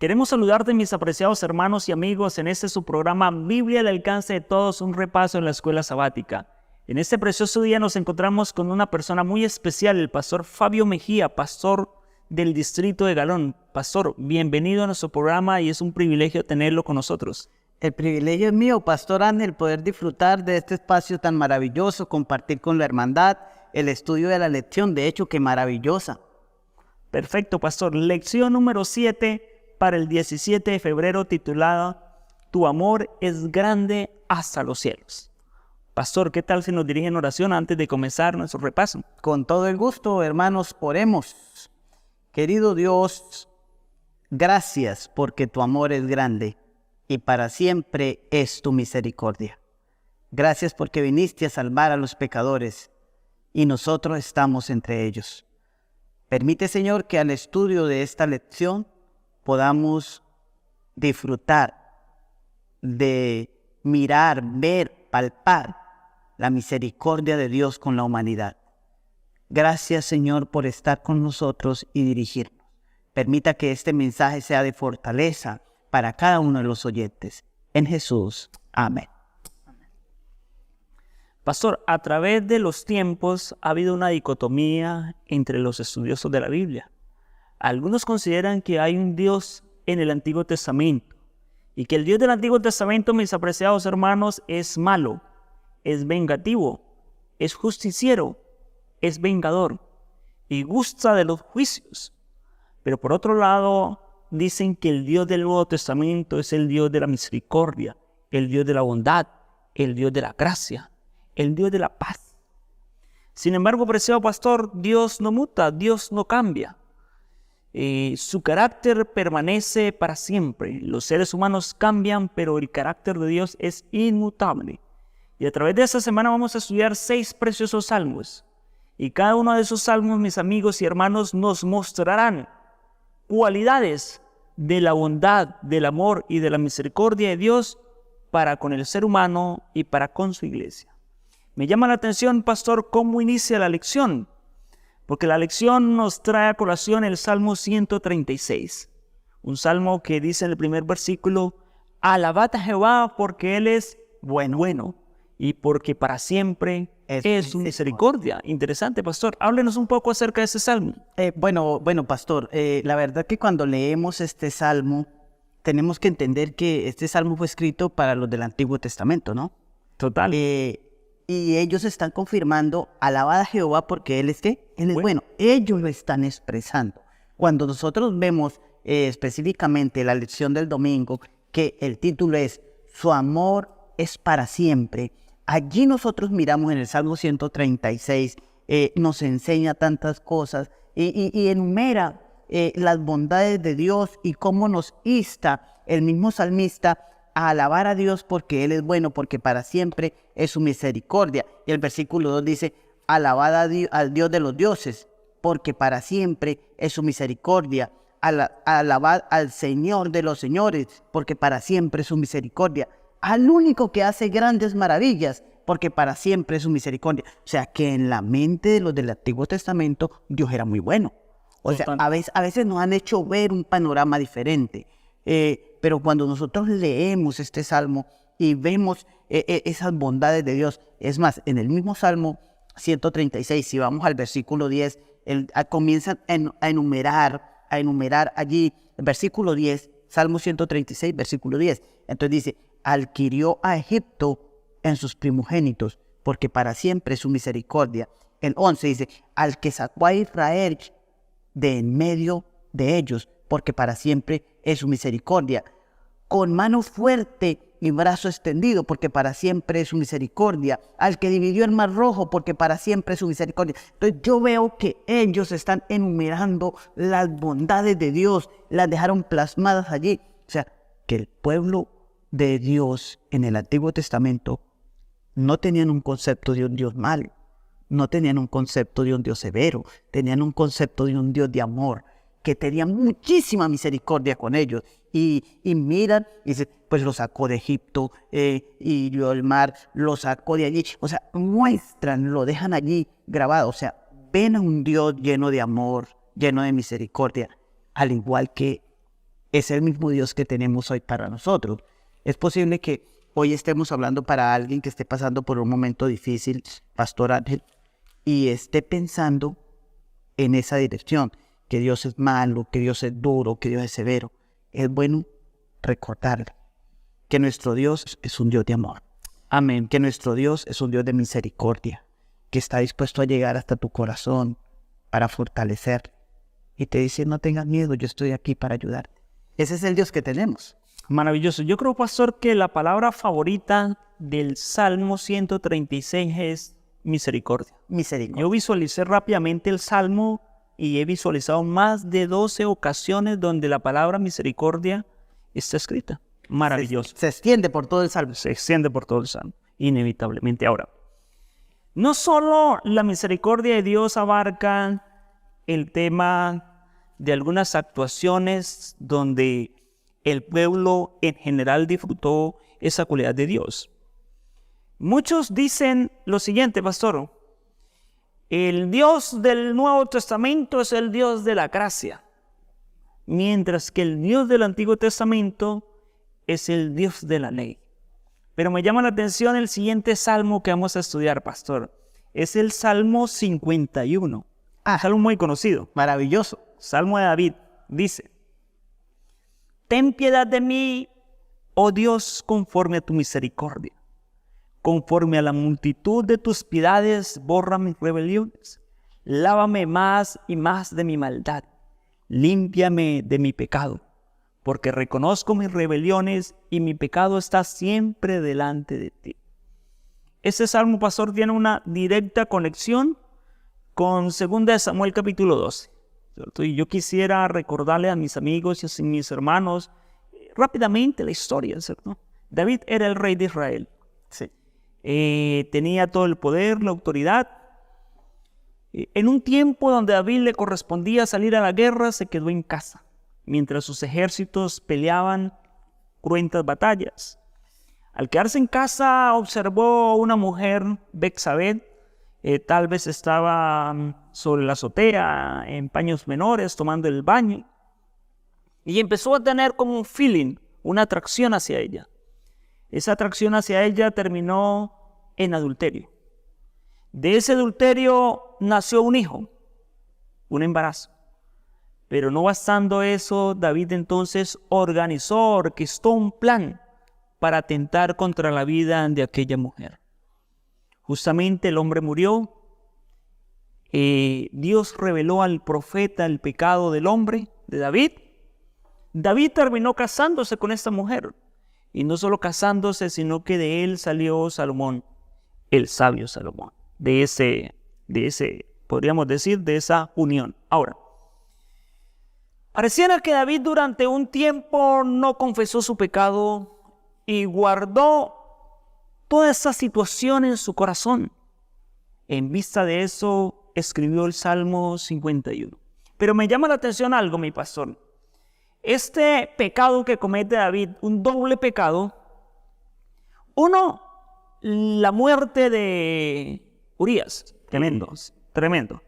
Queremos saludarte, mis apreciados hermanos y amigos, en este su programa Biblia al alcance de todos, un repaso en la escuela sabática. En este precioso día nos encontramos con una persona muy especial, el pastor Fabio Mejía, pastor del distrito de Galón. Pastor, bienvenido a nuestro programa y es un privilegio tenerlo con nosotros. El privilegio es mío, Pastor Ángel, poder disfrutar de este espacio tan maravilloso, compartir con la hermandad el estudio de la lección, de hecho, qué maravillosa. Perfecto, pastor. Lección número 7 para el 17 de febrero titulada Tu amor es grande hasta los cielos. Pastor, ¿qué tal si nos dirige en oración antes de comenzar nuestro repaso? Con todo el gusto, hermanos, oremos. Querido Dios, gracias porque tu amor es grande y para siempre es tu misericordia. Gracias porque viniste a salvar a los pecadores y nosotros estamos entre ellos. Permite, Señor, que al estudio de esta lección podamos disfrutar de mirar, ver, palpar la misericordia de Dios con la humanidad. Gracias, Señor, por estar con nosotros y dirigirnos. Permita que este mensaje sea de fortaleza para cada uno de los oyentes. En Jesús. Amén. Pastor, a través de los tiempos ha habido una dicotomía entre los estudiosos de la Biblia. Algunos consideran que hay un Dios en el Antiguo Testamento y que el Dios del Antiguo Testamento, mis apreciados hermanos, es malo, es vengativo, es justiciero, es vengador y gusta de los juicios. Pero por otro lado, dicen que el Dios del Nuevo Testamento es el Dios de la misericordia, el Dios de la bondad, el Dios de la gracia, el Dios de la paz. Sin embargo, preciado pastor, Dios no muta, Dios no cambia. Su carácter permanece para siempre. Los seres humanos cambian, pero el carácter de Dios es inmutable. Y a través de esta semana vamos a estudiar 6 preciosos salmos. Y cada uno de esos salmos, mis amigos y hermanos, nos mostrarán cualidades de la bondad, del amor y de la misericordia de Dios para con el ser humano y para con su iglesia. Me llama la atención, pastor, cómo inicia la lección, porque la lección nos trae a colación el Salmo 136, un salmo que dice en el primer versículo: alabad a Jehová porque Él es bueno y porque para siempre es su misericordia. Interesante, pastor. Háblenos un poco acerca de ese salmo. Bueno, pastor, la verdad que cuando leemos este salmo, tenemos que entender que este salmo fue escrito para los del Antiguo Testamento, ¿no? Total. Y ellos están confirmando, alabad a Jehová porque Él es ¿qué? Él es bueno. Ellos lo están expresando. Cuando nosotros vemos específicamente la lección del domingo, que el título es Su amor es para siempre, allí nosotros miramos en el Salmo 136, nos enseña tantas cosas y enumera las bondades de Dios y cómo nos insta el mismo salmista a alabar a Dios porque Él es bueno, porque para siempre es su misericordia. Y el versículo 2 dice, alabad al Dios de los dioses, porque para siempre es su misericordia. Alabad al Señor de los señores, porque para siempre es su misericordia. Al único que hace grandes maravillas, porque para siempre es su misericordia. O sea, que en la mente de los del Antiguo Testamento, Dios era muy bueno. O sea, a veces nos han hecho ver un panorama diferente. Pero cuando nosotros leemos este salmo y vemos esas bondades de Dios, es más, en el mismo Salmo 136, si vamos al versículo 10, comienzan a enumerar allí, el versículo 10, Salmo 136, versículo 10. Entonces dice, adquirió a Egipto en sus primogénitos, porque para siempre es su misericordia. El 11 dice, al que sacó a Israel de en medio de ellos, porque para siempre es su misericordia. Con mano fuerte y brazo extendido, porque para siempre es su misericordia. Al que dividió el mar rojo, porque para siempre es su misericordia. Entonces yo veo que ellos están enumerando las bondades de Dios, las dejaron plasmadas allí. O sea, que el pueblo de Dios en el Antiguo Testamento no tenían un concepto de un Dios malo, no tenían un concepto de un Dios severo, tenían un concepto de un Dios de amor, que tenía muchísima misericordia con ellos. Y miran, y dice, pues lo sacó de Egipto, y vio el mar, lo sacó de allí. O sea, muestran, lo dejan allí grabado. O sea, ven a un Dios lleno de amor, lleno de misericordia, al igual que es el mismo Dios que tenemos hoy para nosotros. Es posible que hoy estemos hablando para alguien que esté pasando por un momento difícil, Pastor Ángel, y esté pensando en esa dirección, que Dios es malo, que Dios es duro, que Dios es severo. Es bueno recordar que nuestro Dios es un Dios de amor. Amén. Que nuestro Dios es un Dios de misericordia, que está dispuesto a llegar hasta tu corazón para fortalecer. Y te dice, no tengas miedo, yo estoy aquí para ayudarte. Ese es el Dios que tenemos. Maravilloso. Yo creo, pastor, que la palabra favorita del Salmo 136 es misericordia. Misericordia. Yo visualicé rápidamente el Salmo y he visualizado más de 12 ocasiones donde la palabra misericordia está escrita. Maravilloso. Se extiende por todo el Salmo. Se extiende por todo el Salmo, inevitablemente. Ahora, no solo la misericordia de Dios abarca el tema de algunas actuaciones donde el pueblo en general disfrutó esa cualidad de Dios. Muchos dicen lo siguiente, pastor: el Dios del Nuevo Testamento es el Dios de la gracia, mientras que el Dios del Antiguo Testamento es el Dios de la ley. Pero me llama la atención el siguiente salmo que vamos a estudiar, pastor. Es el Salmo 51. Salmo muy conocido. Maravilloso. Salmo de David. Dice: ten piedad de mí, oh Dios, conforme a tu misericordia. Conforme a la multitud de tus piedades, borra mis rebeliones. Lávame más y más de mi maldad. Límpiame de mi pecado, porque reconozco mis rebeliones y mi pecado está siempre delante de ti. Este salmo, pastor, tiene una directa conexión con 2 Samuel capítulo 12. ¿Cierto? Y yo quisiera recordarle a mis amigos y a mis hermanos rápidamente la historia, ¿cierto? David era el rey de Israel. Sí. Tenía todo el poder, la autoridad. En un tiempo donde a David le correspondía salir a la guerra, se quedó en casa, mientras sus ejércitos peleaban cruentas batallas. Al quedarse en casa, observó a una mujer, Betsabé, tal vez estaba sobre la azotea, en paños menores, tomando el baño, y empezó a tener como un feeling, una atracción hacia ella. Esa atracción hacia ella terminó en adulterio. De ese adulterio nació un hijo, un embarazo. Pero no bastando eso, David entonces orquestó un plan para atentar contra la vida de aquella mujer. Justamente el hombre murió. Dios reveló al profeta el pecado del hombre, de David. David terminó casándose con esta mujer. Y no solo casándose, sino que de él salió Salomón, el sabio Salomón. De ese, podríamos decir, de esa unión. Ahora, pareciera que David durante un tiempo no confesó su pecado y guardó toda esa situación en su corazón. En vista de eso, escribió el Salmo 51. Pero me llama la atención algo, mi pastor. Este pecado que comete David, un doble pecado. Uno, la muerte de Urías. Tremendo.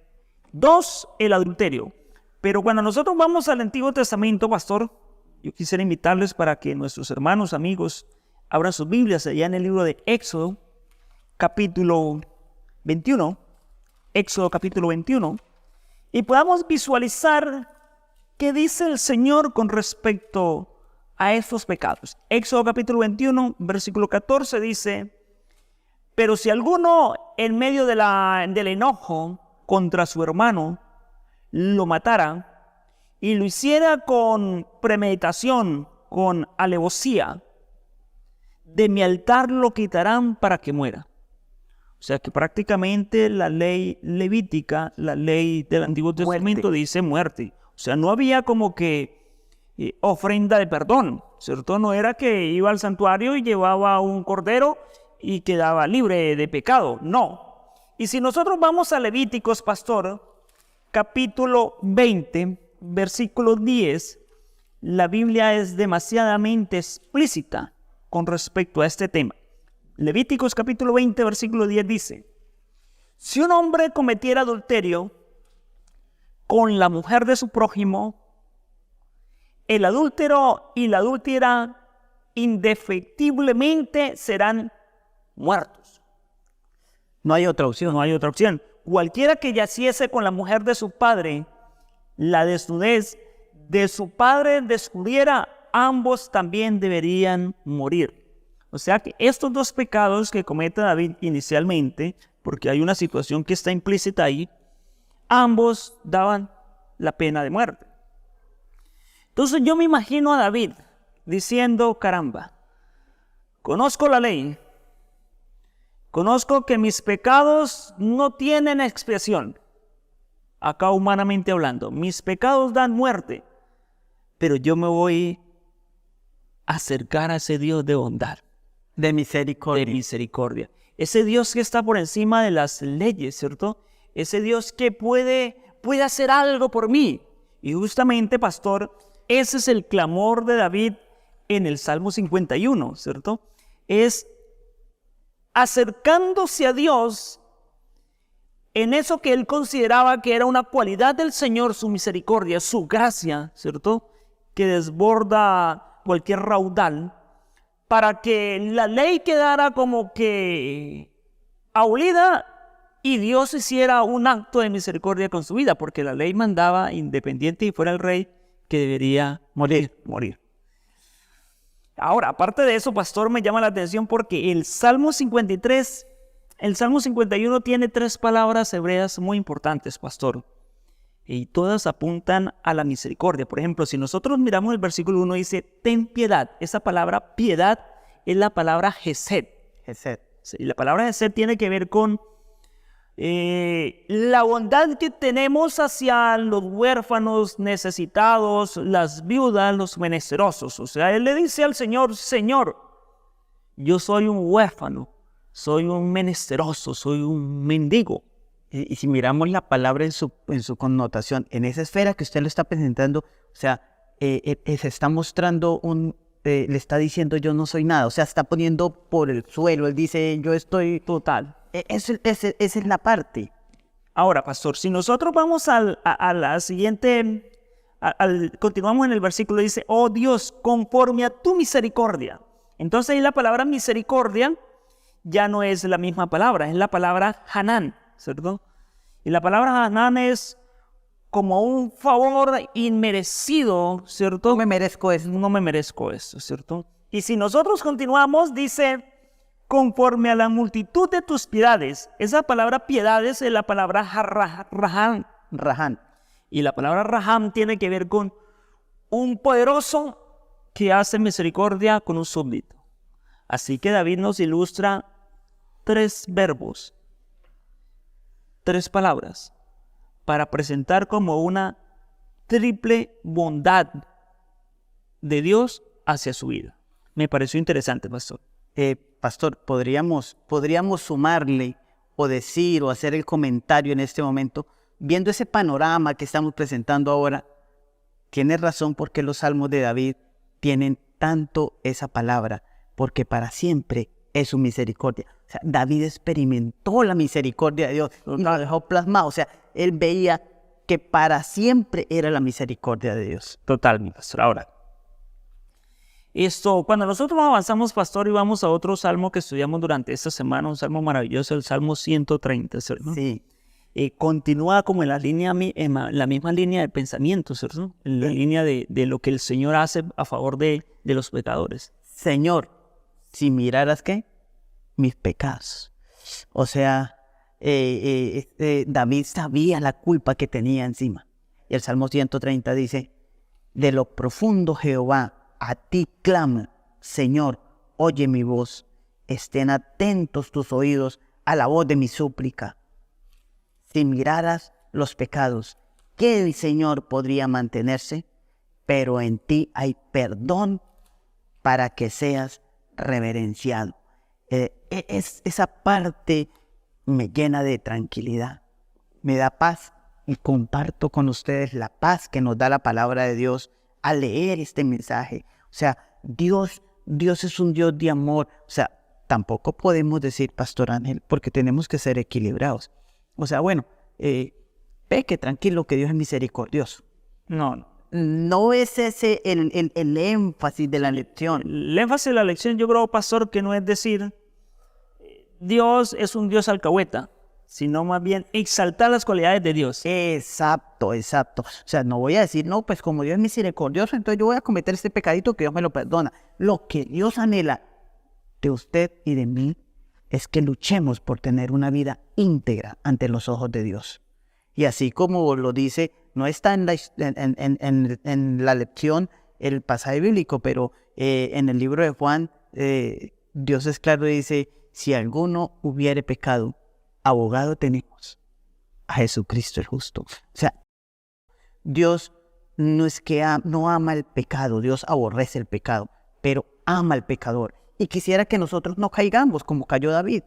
Dos, el adulterio. Pero cuando nosotros vamos al Antiguo Testamento, pastor, yo quisiera invitarles para que nuestros hermanos, amigos, abran sus Biblias allá en el libro de Éxodo, capítulo 21. Éxodo, capítulo 21. Y podamos visualizar qué dice el Señor con respecto a estos pecados. Éxodo, capítulo 21, versículo 14 dice: pero si alguno en medio del enojo contra su hermano lo matara y lo hiciera con premeditación, con alevosía, de mi altar lo quitarán para que muera. O sea que prácticamente la ley levítica, la ley del Antiguo Testamento dice muerte. O sea, no había como que ofrenda de perdón, ¿cierto? No era que iba al santuario y llevaba un cordero y quedaba libre de pecado, no. Y si nosotros vamos a Levíticos, pastor, capítulo 20, versículo 10, la Biblia es demasiadamente explícita con respecto a este tema. Levíticos capítulo 20, versículo 10 dice: si un hombre cometiera adulterio con la mujer de su prójimo, el adúltero y la adúltera indefectiblemente serán muertos. No hay otra opción. No hay otra opción. Cualquiera que yaciese con la mujer de su padre, la desnudez de su padre descubriera, ambos también deberían morir. O sea que estos dos pecados que comete David inicialmente, porque hay una situación que está implícita ahí, ambos daban la pena de muerte. Entonces yo me imagino a David diciendo, caramba, conozco la ley, conozco que mis pecados no tienen expiación, acá humanamente hablando, mis pecados dan muerte, pero yo me voy a acercar a ese Dios de bondad, de misericordia. de misericordia. Ese Dios que está por encima de las leyes, ¿cierto? Ese Dios que puede hacer algo por mí. Y justamente, pastor, ese es el clamor de David en el Salmo 51, ¿cierto? Es acercándose a Dios en eso que él consideraba que era una cualidad del Señor, su misericordia, su gracia, ¿cierto? Que desborda cualquier raudal, para que la ley quedara como que abolida y Dios hiciera un acto de misericordia con su vida, porque la ley mandaba, independiente y fuera el rey, que debería morir. Ahora, aparte de eso, pastor, me llama la atención porque el Salmo 53, el Salmo 51 tiene 3 palabras hebreas muy importantes, pastor, y todas apuntan a la misericordia. Por ejemplo, si nosotros miramos el versículo 1, dice, ten piedad. Esa palabra piedad es la palabra Hesed. Sí, la palabra Hesed tiene que ver con la bondad que tenemos hacia los huérfanos, necesitados, las viudas, los menesterosos. O sea, él le dice al Señor, Señor, yo soy un huérfano, soy un menesteroso, soy un mendigo. Y si miramos la palabra en su connotación, en esa esfera que usted lo está presentando, o sea, se está mostrando le está diciendo yo no soy nada, o sea, está poniendo por el suelo, él dice yo estoy total. Esa es la parte. Ahora, pastor, si nosotros vamos a la siguiente, continuamos en el versículo, dice, oh Dios, conforme a tu misericordia. Entonces ahí la palabra misericordia ya no es la misma palabra, es la palabra Hanán, ¿cierto? Y la palabra Hanán es como un favor inmerecido, ¿cierto? No me merezco eso. No me merezco eso, ¿cierto? Y si nosotros continuamos, dice, conforme a la multitud de tus piedades. Esa palabra piedades es la palabra Rahán. Y la palabra Raham tiene que ver con un poderoso que hace misericordia con un súbdito. Así que David nos ilustra 3 verbos, 3 palabras, para presentar como una triple bondad de Dios hacia su vida. Me pareció interesante, pastor. Pastor, podríamos sumarle o decir o hacer el comentario en este momento, viendo ese panorama que estamos presentando ahora, tiene razón porque los salmos de David tienen tanto esa palabra, porque para siempre es su misericordia. O sea, David experimentó la misericordia de Dios y lo dejó plasmado. O sea, él veía que para siempre era la misericordia de Dios. Totalmente, pastor. Ahora, cuando nosotros avanzamos, pastor, y vamos a otro salmo que estudiamos durante esta semana, un salmo maravilloso, el Salmo 130, ¿cierto? Sí. Continúa como en la misma línea de pensamiento, ¿cierto? En la línea de lo que el Señor hace a favor de los pecadores. Señor, si miraras, ¿qué? Mis pecados. O sea, David sabía la culpa que tenía encima. Y el Salmo 130 dice, de lo profundo, Jehová, a ti clamo, Señor, oye mi voz, estén atentos tus oídos a la voz de mi súplica. Si miraras los pecados, ¿qué el Señor podría mantenerse? Pero en ti hay perdón para que seas reverenciado. Esa parte me llena de tranquilidad, me da paz y comparto con ustedes la paz que nos da la palabra de Dios al leer este mensaje. O sea, Dios es un Dios de amor. O sea, tampoco podemos decir, Pastor Ángel, porque tenemos que ser equilibrados. O sea, bueno, peque tranquilo que Dios es misericordioso. No. no es ese el énfasis de la lección. El énfasis de la lección, yo creo, pastor, que no es decir Dios es un Dios alcahueta, sino más bien exaltar las cualidades de Dios. Exacto, exacto. O sea, no voy a decir, no, pues como Dios es misericordioso, entonces yo voy a cometer este pecadito que Dios me lo perdona. Lo que Dios anhela de usted y de mí es que luchemos por tener una vida íntegra ante los ojos de Dios. Y así como lo dice, no está en la lección el pasaje bíblico, pero en el libro de Juan, Dios es claro y dice, si alguno hubiere pecado, abogado tenemos a Jesucristo el justo. O sea, Dios no es que no ama el pecado, Dios aborrece el pecado, pero ama al pecador. Y quisiera que nosotros no caigamos como cayó David.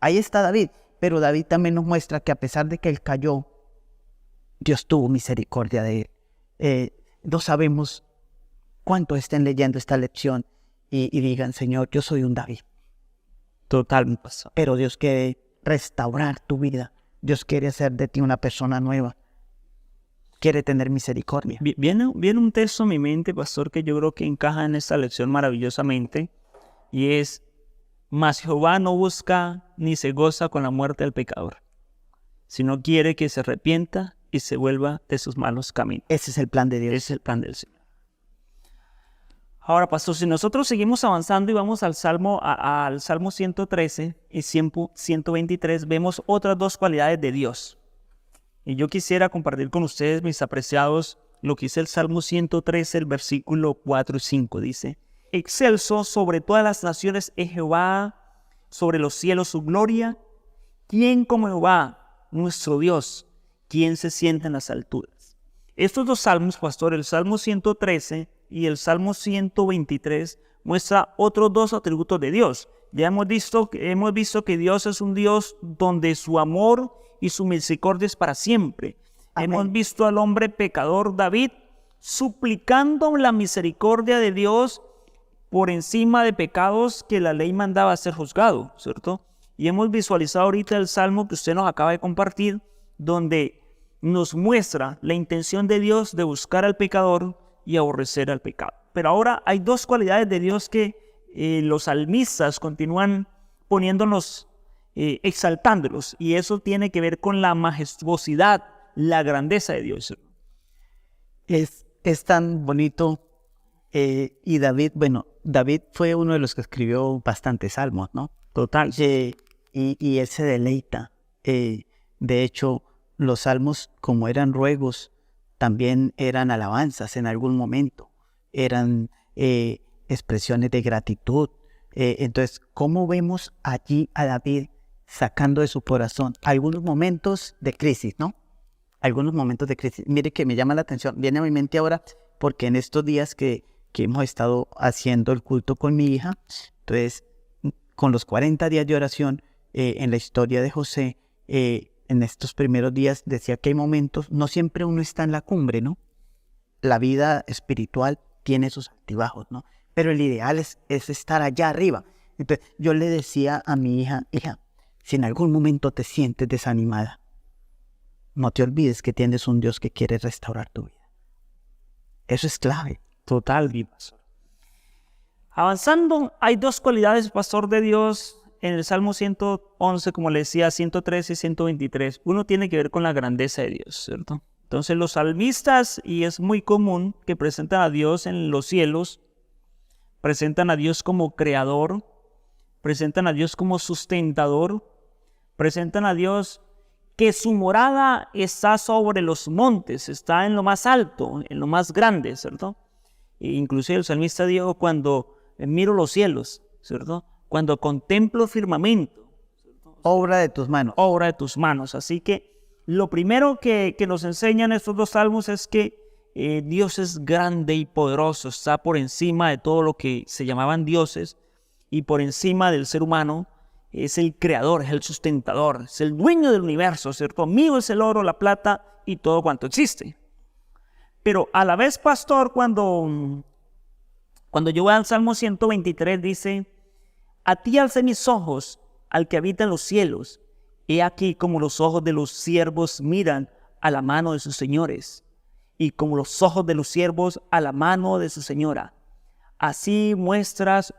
Ahí está David, pero David también nos muestra que a pesar de que él cayó, Dios tuvo misericordia de él. No sabemos cuánto estén leyendo esta lección y digan, Señor, yo soy un David. Total, pastor. Pero Dios quiere restaurar tu vida. Dios quiere hacer de ti una persona nueva. Quiere tener misericordia. Viene un texto a mi mente, pastor, que yo creo que encaja en esta lección maravillosamente. Y es, mas Jehová no busca ni se goza con la muerte del pecador, sino quiere que se arrepienta y se vuelva de sus malos caminos. Ese es el plan de Dios. Ese es el plan del Señor. Ahora, pastor, si nosotros seguimos avanzando y vamos al Salmo 113 y 123, vemos otras dos cualidades de Dios. Y yo quisiera compartir con ustedes, mis apreciados, lo que dice el Salmo 113, el versículo 4 y 5. Dice, excelso sobre todas las naciones es Jehová, sobre los cielos su gloria. ¿Quién como Jehová, nuestro Dios? ¿Quién se sienta en las alturas? Estos dos salmos, pastor, el Salmo 113 y el Salmo 123, muestra otros dos atributos de Dios. Ya hemos visto que Dios es un Dios donde su amor y su misericordia es para siempre. Amén. Hemos visto al hombre pecador David suplicando la misericordia de Dios por encima de pecados que la ley mandaba ser juzgado, ¿cierto? Y hemos visualizado ahorita el Salmo que usted nos acaba de compartir, donde nos muestra la intención de Dios de buscar al pecador y aborrecer al pecado. Pero ahora hay dos cualidades de Dios que los salmistas continúan poniéndonos, exaltándolos, y eso tiene que ver con la majestuosidad, la grandeza de Dios. Es tan bonito, y David fue uno de los que escribió bastantes salmos, ¿no? Total. Y él se deleita. De hecho, los salmos, como eran ruegos, también eran alabanzas en algún momento, eran expresiones de gratitud. Entonces, ¿cómo vemos allí a David sacando de su corazón algunos momentos de crisis, ¿no? Algunos momentos de crisis. Mire que me llama la atención, viene a mi mente ahora, porque en estos días que hemos estado haciendo el culto con mi hija, entonces, con los 40 días de oración, en la historia de José, en estos primeros días decía que hay momentos, no siempre uno está en la cumbre, ¿no? La vida espiritual tiene sus altibajos, ¿no? Pero el ideal es estar allá arriba. Entonces yo le decía a mi hija, si en algún momento te sientes desanimada, no te olvides que tienes un Dios que quiere restaurar tu vida. Eso es clave. Total, mi pastor. Avanzando, hay dos cualidades, pastor, de Dios en el Salmo 111, como le decía, 113 y 123. Uno tiene que ver con la grandeza de Dios, ¿cierto? Entonces los salmistas, y es muy común que presentan a Dios en los cielos, presentan a Dios como creador, presentan a Dios como sustentador, presentan a Dios que su morada está sobre los montes, está en lo más alto, en lo más grande, ¿cierto? E inclusive el salmista dijo, cuando miro los cielos, ¿cierto? Cuando contemplo el firmamento, ¿cierto? Obra de tus manos. Obra de tus manos. Así que lo primero que nos enseñan estos dos salmos es que Dios es grande y poderoso, está por encima de todo lo que se llamaban dioses y por encima del ser humano. Es el creador, es el sustentador, es el dueño del universo, ¿cierto? Mío es el oro, la plata y todo cuanto existe. Pero a la vez, pastor, cuando yo voy al Salmo 123, dice, a ti alcé mis ojos, al que habita en los cielos. He aquí como los ojos de los siervos miran a la mano de sus señores. y como los ojos de los siervos a la mano de su señora. Así nuestros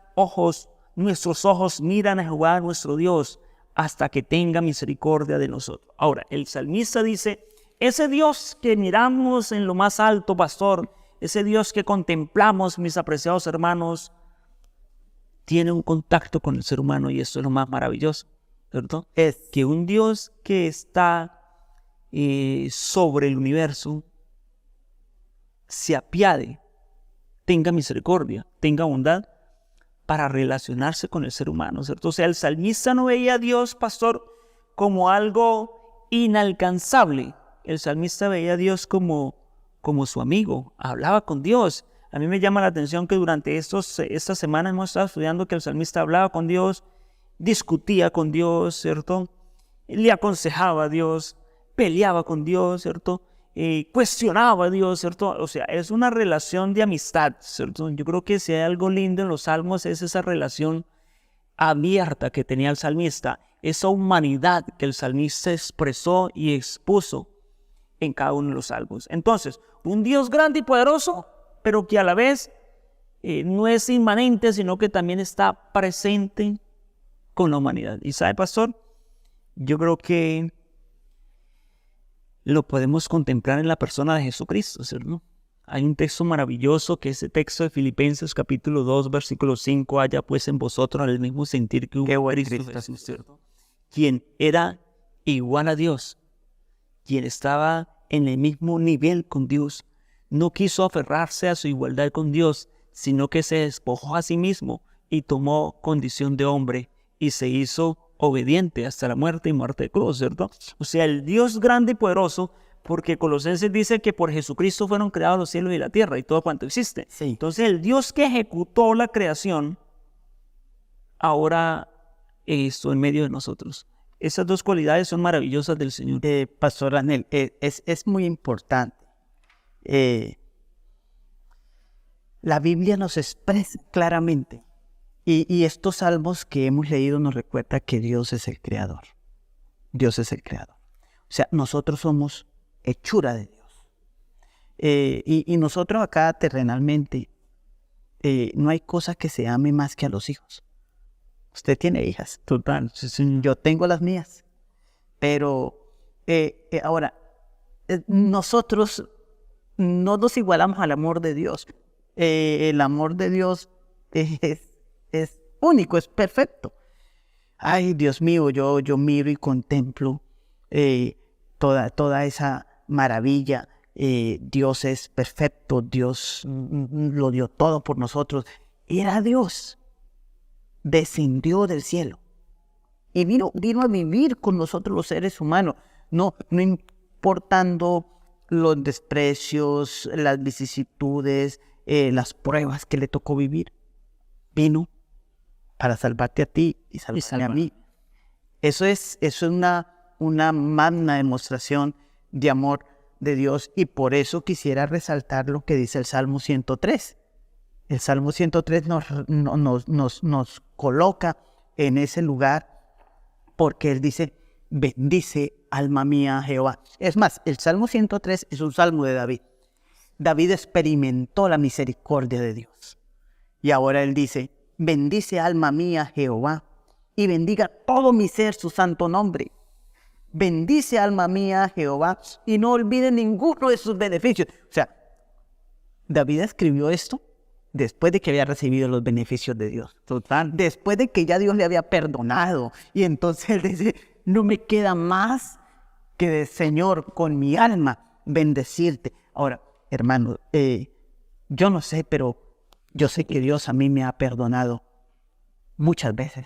ojos miran a Jehová nuestro Dios hasta que tenga misericordia de nosotros. Ahora, el salmista dice, ese Dios que miramos en lo más alto, pastor, ese Dios que contemplamos, mis apreciados hermanos, tiene un contacto con el ser humano y esto es lo más maravilloso, ¿cierto? Es que un Dios que está sobre el universo se apiade, tenga misericordia, tenga bondad para relacionarse con el ser humano, ¿cierto? O sea, el salmista no veía a Dios, pastor, como algo inalcanzable. El salmista veía a Dios como su amigo, hablaba con Dios. A mí me llama la atención que durante esta semana hemos estado estudiando que el salmista hablaba con Dios, discutía con Dios, ¿cierto? Le aconsejaba a Dios, peleaba con Dios, ¿cierto? Cuestionaba a Dios, ¿cierto? O sea, es una relación de amistad, ¿cierto? Yo creo que si hay algo lindo en los salmos es esa relación abierta que tenía el salmista, esa humanidad que el salmista expresó y expuso en cada uno de los salmos. Entonces, un Dios grande y poderoso, pero que a la vez no es inmanente, sino que también está presente con la humanidad. ¿Y sabe, pastor? Yo creo que lo podemos contemplar en la persona de Jesucristo, ¿cierto? Hay un texto maravilloso que es el texto de Filipenses capítulo 2, versículo 5, haya pues en vosotros el mismo sentir que hubo en Cristo Jesús, ¿cierto? Quien era igual a Dios, quien estaba en el mismo nivel con Dios, no quiso aferrarse a su igualdad con Dios, sino que se despojó a sí mismo y tomó condición de hombre y se hizo obediente hasta la muerte y muerte de cruz, ¿cierto? O sea, el Dios grande y poderoso, porque Colosenses dice que por Jesucristo fueron creados los cielos y la tierra y todo cuanto existe. Sí. Entonces, el Dios que ejecutó la creación, ahora esto en medio de nosotros. Esas dos cualidades son maravillosas del Señor. Pastor Anel, es muy importante. La Biblia nos expresa claramente, y estos salmos que hemos leído nos recuerda que Dios es el creador. Dios es el creador. O sea, nosotros somos hechura de Dios. Y nosotros acá terrenalmente, no hay cosa que se ame más que a los hijos. Usted tiene hijas. Total. Sí, sí. Yo tengo las mías. Pero ahora, nosotros no nos igualamos al amor de Dios. El amor de Dios es único, es perfecto. Ay, Dios mío, yo miro y contemplo toda esa maravilla. Dios es perfecto, Dios lo dio todo por nosotros. Era Dios. Descendió del cielo y vino a vivir con nosotros los seres humanos, no importando los desprecios, las vicisitudes, las pruebas que le tocó vivir. Vino para salvarte a ti y salvarme a mí. Eso es una magna demostración de amor de Dios, y por eso quisiera resaltar lo que dice el Salmo 103. El Salmo 103 nos coloca en ese lugar porque él dice, bendice alma mía a Jehová. Es más, el Salmo 103 es un salmo de David. David experimentó la misericordia de Dios. Y ahora él dice, bendice alma mía a Jehová y bendiga todo mi ser su santo nombre. Bendice alma mía a Jehová y no olvide ninguno de sus beneficios. O sea, David escribió esto después de que había recibido los beneficios de Dios. Total. Después de que ya Dios le había perdonado. Y entonces él dice, no me queda más que de Señor con mi alma bendecirte. Ahora, hermano, yo no sé, pero yo sé que Dios a mí me ha perdonado muchas veces.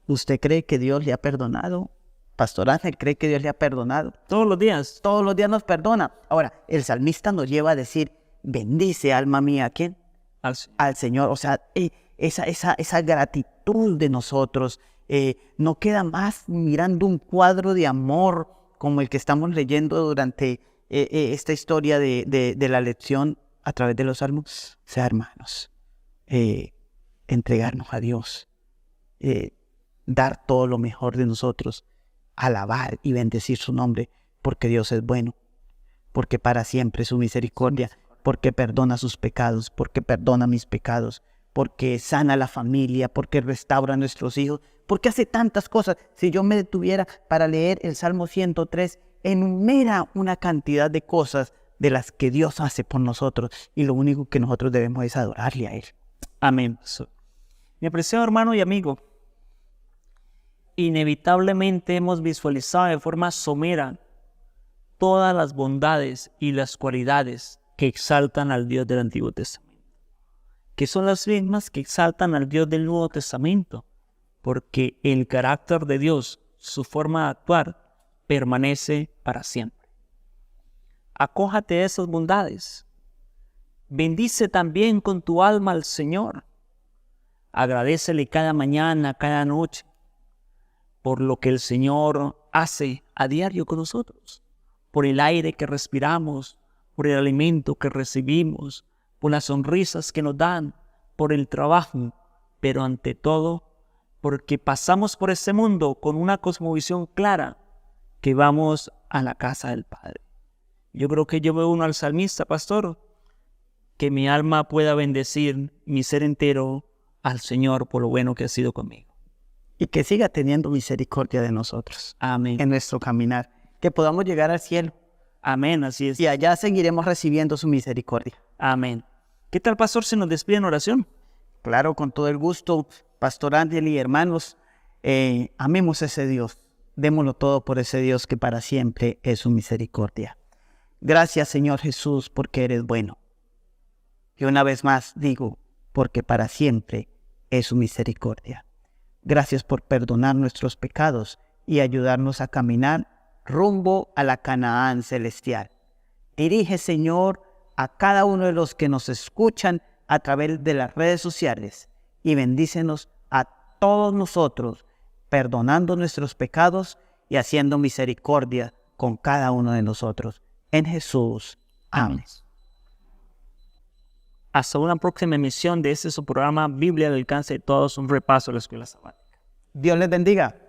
¿Usted cree que Dios le ha perdonado? Pastor Ángel, ¿cree que Dios le ha perdonado? Todos los días. Todos los días nos perdona. Ahora, el salmista nos lleva a decir, bendice alma mía, ¿a quién? Al Señor. O sea, esa gratitud de nosotros no queda más mirando un cuadro de amor como el que estamos leyendo durante esta historia de la lección a través de los salmos. O sea, hermanos, entregarnos a Dios, dar todo lo mejor de nosotros, alabar y bendecir su nombre, porque Dios es bueno, porque para siempre es su misericordia, porque perdona sus pecados, porque perdona mis pecados, porque sana la familia, porque restaura a nuestros hijos, porque hace tantas cosas. Si yo me detuviera para leer el Salmo 103, enumera una cantidad de cosas de las que Dios hace por nosotros, y lo único que nosotros debemos es adorarle a Él. Amén. Mi apreciado hermano y amigo, inevitablemente hemos visualizado de forma somera todas las bondades y las cualidades que exaltan al Dios del Antiguo Testamento, que son las mismas que exaltan al Dios del Nuevo Testamento, porque el carácter de Dios, su forma de actuar, permanece para siempre. Acójate de esas bondades. Bendice también con tu alma al Señor. Agradécele cada mañana, cada noche, por lo que el Señor hace a diario con nosotros, por el aire que respiramos, por el alimento que recibimos, por las sonrisas que nos dan, por el trabajo, pero ante todo, porque pasamos por este mundo con una cosmovisión clara, que vamos a la casa del Padre. Yo creo que yo me uno al salmista, pastor, que mi alma pueda bendecir mi ser entero al Señor por lo bueno que ha sido conmigo. Y que siga teniendo misericordia de nosotros. Amén. En nuestro caminar. Que podamos llegar al cielo. Amén, así es. Y allá seguiremos recibiendo su misericordia. Amén. ¿Qué tal, pastor, si nos despide en oración? Claro, con todo el gusto, Pastor Ángel y hermanos, amemos a ese Dios. Démoslo todo por ese Dios que para siempre es su misericordia. Gracias, Señor Jesús, porque eres bueno. Y una vez más digo, porque para siempre es su misericordia. Gracias por perdonar nuestros pecados y ayudarnos a caminar rumbo a la Canaán celestial. Dirige, Señor, a cada uno de los que nos escuchan a través de las redes sociales y bendícenos a todos nosotros, perdonando nuestros pecados y haciendo misericordia con cada uno de nosotros. En Jesús. Amén. Hasta una próxima emisión de este su programa Biblia al alcance de todos, un repaso a la escuela sabática. Dios les bendiga.